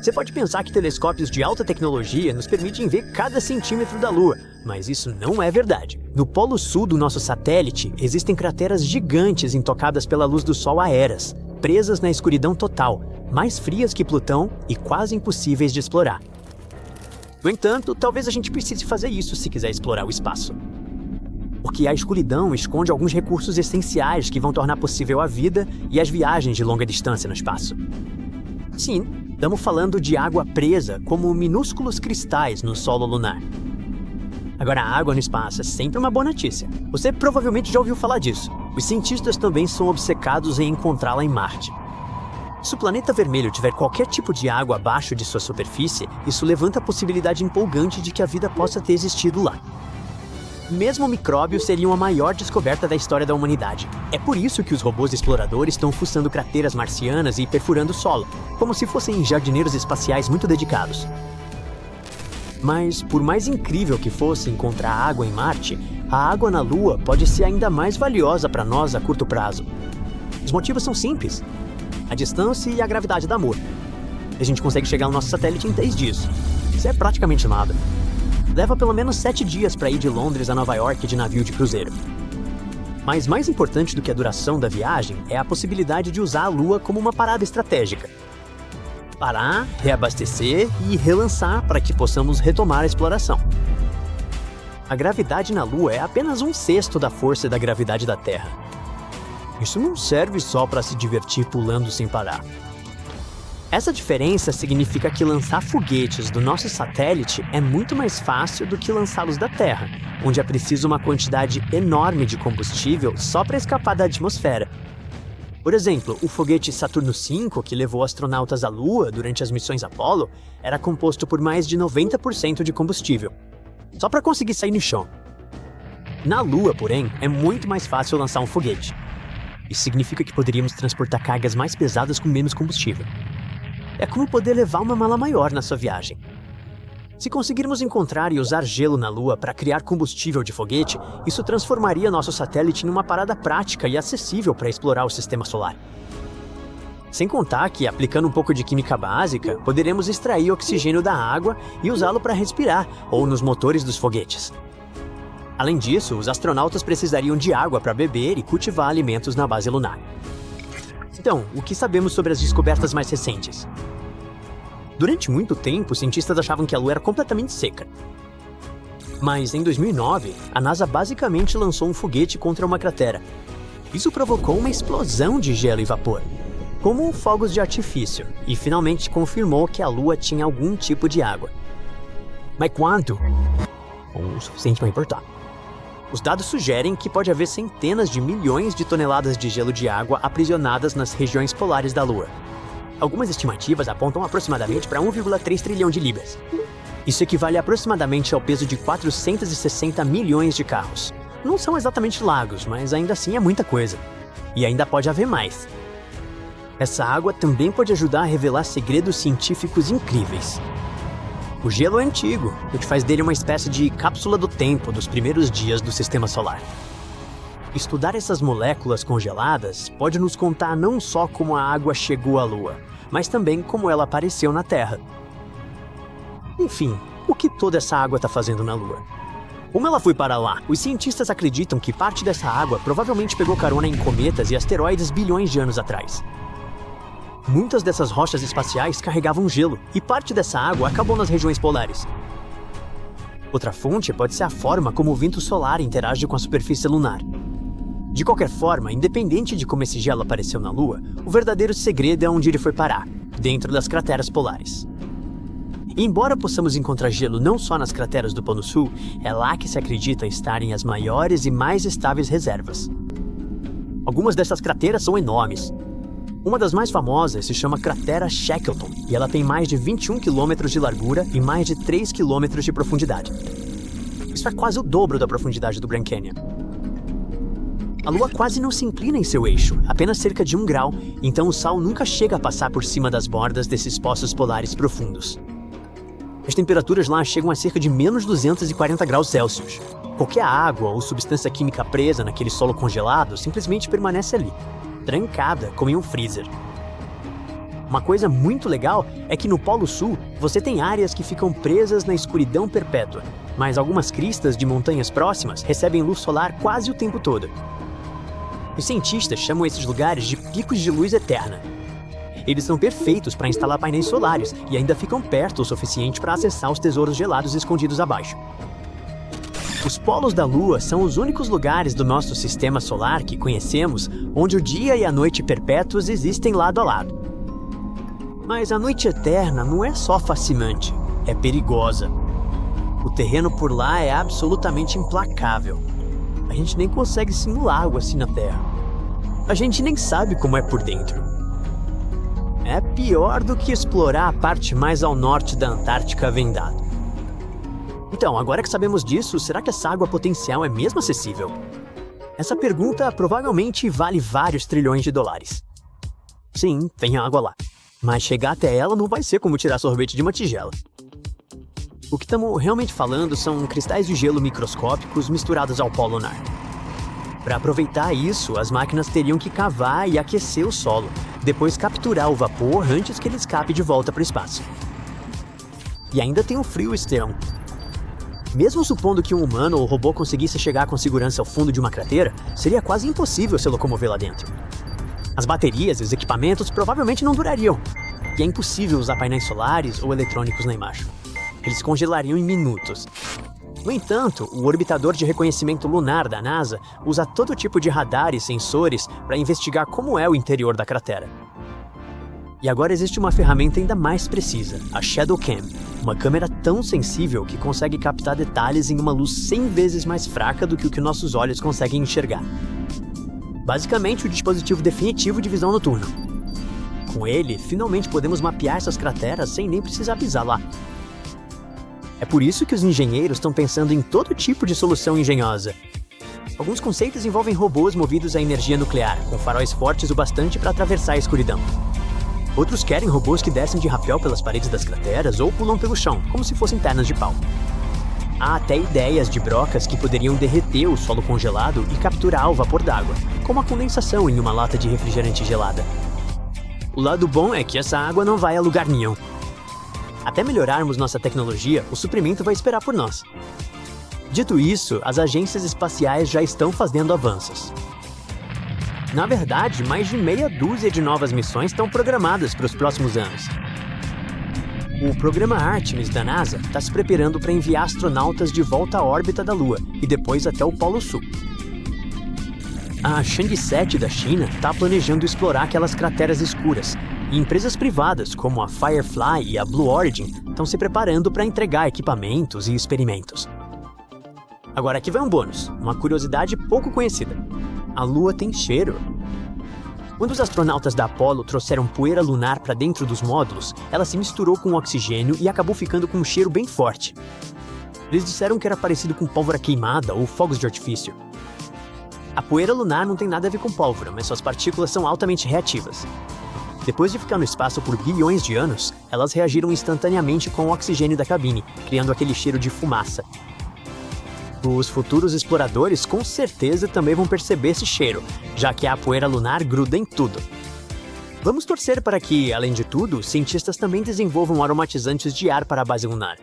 Você pode pensar que telescópios de alta tecnologia nos permitem ver cada centímetro da Lua, mas isso não é verdade. No polo sul do nosso satélite, existem crateras gigantes intocadas pela luz do Sol há eras, presas na escuridão total, mais frias que Plutão e quase impossíveis de explorar. No entanto, talvez a gente precise fazer isso se quiser explorar o espaço. Porque a escuridão esconde alguns recursos essenciais que vão tornar possível a vida e as viagens de longa distância no espaço. Sim, estamos falando de água presa como minúsculos cristais no solo lunar. Agora, a água no espaço é sempre uma boa notícia. Você provavelmente já ouviu falar disso. Os cientistas também são obcecados em encontrá-la em Marte. Se o planeta vermelho tiver qualquer tipo de água abaixo de sua superfície, isso levanta a possibilidade empolgante de que a vida possa ter existido lá. Mesmo micróbios seriam a maior descoberta da história da humanidade. É por isso que os robôs exploradores estão fuçando crateras marcianas e perfurando o solo, como se fossem jardineiros espaciais muito dedicados. Mas, por mais incrível que fosse encontrar água em Marte, a água na Lua pode ser ainda mais valiosa para nós a curto prazo. Os motivos são simples: a distância e a gravidade da Amor. A gente consegue chegar ao nosso satélite em 3 dias. Isso é praticamente nada. Leva pelo menos 7 dias para ir de Londres a Nova York de navio de cruzeiro. Mas mais importante do que a duração da viagem é a possibilidade de usar a Lua como uma parada estratégica. Parar, reabastecer e relançar para que possamos retomar a exploração. A gravidade na Lua é apenas 1/6 da força da gravidade da Terra. Isso não serve só para se divertir pulando sem parar. Essa diferença significa que lançar foguetes do nosso satélite é muito mais fácil do que lançá-los da Terra, onde é preciso uma quantidade enorme de combustível só para escapar da atmosfera. Por exemplo, o foguete Saturno V, que levou astronautas à Lua durante as missões Apollo, era composto por mais de 90% de combustível, só para conseguir sair no chão. Na Lua, porém, é muito mais fácil lançar um foguete. Isso significa que poderíamos transportar cargas mais pesadas com menos combustível. É como poder levar uma mala maior na sua viagem. Se conseguirmos encontrar e usar gelo na Lua para criar combustível de foguete, isso transformaria nosso satélite numa parada prática e acessível para explorar o sistema solar. Sem contar que, aplicando um pouco de química básica, poderemos extrair oxigênio da água e usá-lo para respirar, ou nos motores dos foguetes. Além disso, os astronautas precisariam de água para beber e cultivar alimentos na base lunar. Então, o que sabemos sobre as descobertas mais recentes? Durante muito tempo, cientistas achavam que a Lua era completamente seca. Mas, em 2009, a NASA basicamente lançou um foguete contra uma cratera. Isso provocou uma explosão de gelo e vapor, como fogos de artifício, e finalmente confirmou que a Lua tinha algum tipo de água. Mas quanto? O suficiente para importar. Os dados sugerem que pode haver centenas de milhões de toneladas de gelo de água aprisionadas nas regiões polares da Lua. Algumas estimativas apontam aproximadamente para 1,3 trilhão de libras. Isso equivale aproximadamente ao peso de 460 milhões de carros. Não são exatamente lagos, mas ainda assim é muita coisa. E ainda pode haver mais. Essa água também pode ajudar a revelar segredos científicos incríveis. O gelo é antigo, o que faz dele uma espécie de cápsula do tempo dos primeiros dias do Sistema Solar. Estudar essas moléculas congeladas pode nos contar não só como a água chegou à Lua, mas também como ela apareceu na Terra. Enfim, o que toda essa água está fazendo na Lua? Como ela foi para lá? Os cientistas acreditam que parte dessa água provavelmente pegou carona em cometas e asteroides bilhões de anos atrás. Muitas dessas rochas espaciais carregavam gelo, e parte dessa água acabou nas regiões polares. Outra fonte pode ser a forma como o vento solar interage com a superfície lunar. De qualquer forma, independente de como esse gelo apareceu na Lua, o verdadeiro segredo é onde ele foi parar, dentro das crateras polares. E embora possamos encontrar gelo não só nas crateras do Polo Sul, é lá que se acredita estarem as maiores e mais estáveis reservas. Algumas dessas crateras são enormes. Uma das mais famosas se chama Cratera Shackleton, e ela tem mais de 21 km de largura e mais de 3 km de profundidade. Isso é quase o dobro da profundidade do Grand Canyon. A Lua quase não se inclina em seu eixo, apenas cerca de 1 grau, então o Sol nunca chega a passar por cima das bordas desses poços polares profundos. As temperaturas lá chegam a cerca de menos 240 graus Celsius. Qualquer água ou substância química presa naquele solo congelado simplesmente permanece ali, trancada como em um freezer. Uma coisa muito legal é que no Polo Sul você tem áreas que ficam presas na escuridão perpétua, mas algumas cristas de montanhas próximas recebem luz solar quase o tempo todo. Os cientistas chamam esses lugares de picos de luz eterna. Eles são perfeitos para instalar painéis solares e ainda ficam perto o suficiente para acessar os tesouros gelados escondidos abaixo. Os polos da Lua são os únicos lugares do nosso sistema solar que conhecemos onde o dia e a noite perpétuos existem lado a lado. Mas a noite eterna não é só fascinante, é perigosa. O terreno por lá é absolutamente implacável. A gente nem consegue simular algo assim na Terra. A gente nem sabe como é por dentro. É pior do que explorar a parte mais ao norte da Antártica vendado. Então, agora que sabemos disso, será que essa água potencial é mesmo acessível? Essa pergunta provavelmente vale vários trilhões de dólares. Sim, tem água lá. Mas chegar até ela não vai ser como tirar sorvete de uma tigela. O que estamos realmente falando são cristais de gelo microscópicos misturados ao pó lunar. Para aproveitar isso, as máquinas teriam que cavar e aquecer o solo, depois capturar o vapor antes que ele escape de volta para o espaço. E ainda tem o frio extremo. Mesmo supondo que um humano ou robô conseguisse chegar com segurança ao fundo de uma cratera, seria quase impossível se locomover lá dentro. As baterias e os equipamentos provavelmente não durariam, e é impossível usar painéis solares ou eletrônicos lá embaixo. Eles congelariam em minutos. No entanto, o orbitador de reconhecimento lunar da NASA usa todo tipo de radar e sensores para investigar como é o interior da cratera. E agora existe uma ferramenta ainda mais precisa, a ShadowCam, uma câmera tão sensível que consegue captar detalhes em uma luz 100 vezes mais fraca do que o que nossos olhos conseguem enxergar. Basicamente, o dispositivo definitivo de visão noturna. Com ele, finalmente podemos mapear essas crateras sem nem precisar pisar lá. É por isso que os engenheiros estão pensando em todo tipo de solução engenhosa. Alguns conceitos envolvem robôs movidos a energia nuclear, com faróis fortes o bastante para atravessar a escuridão. Outros querem robôs que descem de rapel pelas paredes das crateras ou pulam pelo chão, como se fossem pernas de pau. Há até ideias de brocas que poderiam derreter o solo congelado e capturar o vapor d'água, como a condensação em uma lata de refrigerante gelada. O lado bom é que essa água não vai a lugar nenhum. Até melhorarmos nossa tecnologia, o suprimento vai esperar por nós. Dito isso, as agências espaciais já estão fazendo avanços. Na verdade, mais de meia dúzia de novas missões estão programadas para os próximos anos. O programa Artemis da NASA está se preparando para enviar astronautas de volta à órbita da Lua e depois até o Polo Sul. A Chang'e 7 da China está planejando explorar aquelas crateras escuras, e empresas privadas como a Firefly e a Blue Origin estão se preparando para entregar equipamentos e experimentos. Agora aqui vai um bônus, uma curiosidade pouco conhecida. A Lua tem cheiro. Quando os astronautas da Apollo trouxeram poeira lunar para dentro dos módulos, ela se misturou com o oxigênio e acabou ficando com um cheiro bem forte. Eles disseram que era parecido com pólvora queimada ou fogos de artifício. A poeira lunar não tem nada a ver com pólvora, mas suas partículas são altamente reativas. Depois de ficar no espaço por bilhões de anos, elas reagiram instantaneamente com o oxigênio da cabine, criando aquele cheiro de fumaça. Os futuros exploradores com certeza também vão perceber esse cheiro, já que a poeira lunar gruda em tudo. Vamos torcer para que, além de tudo, cientistas também desenvolvam aromatizantes de ar para a base lunar.